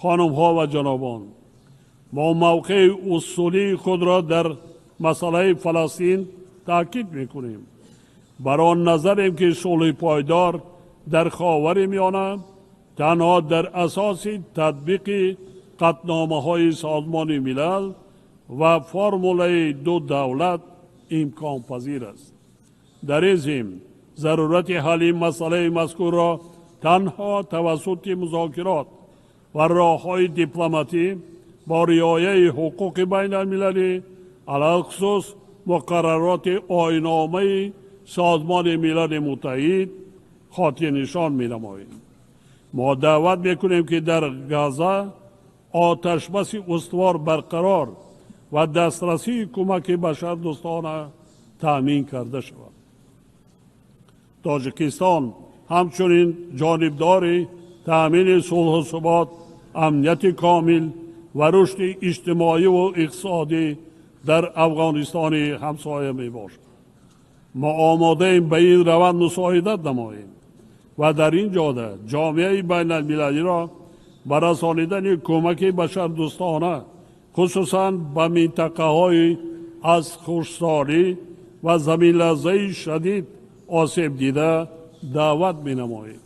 خانم ها و جنابان، ما موقع اصولی خود را در مسئله فلسطین تاکید میکنیم. بر آن نظریم که صلح پایدار در خاورمیانه تنها در اساس تطبیق قطعنامه‌های سازمان ملل و فرمول دو دولت امکان پذیر است. در این ضمن ضرورت حل مسئله مذکور را تنها توسط مذاکرات و راه‌های دیپلماتی با رعایت حقوق بین المللی، علی خصوص مقررات آیین‌نامه سازمان ملل متحد خاطر نشان می‌نماییم. ما دعوت میکنیم که در غزه آتش بس استوار برقرار و دسترسی کمک بشردوستانه تامین کرده شود. تاجیکستان همچنین جانبدار تامین صلح و ثبات، امنیت کامل و رشد اجتماعی و اقتصادی در افغانستان همسایه می باشد. ما آماده ایم به این روند مساعدت نماییم و در این جهت جامعه بین المللی را به رسانیدن کمک بشردوستانه خصوصا به منطقه های از خشکسالی و زمین لرزه شدید آسیب دیده دعوت می نماییم.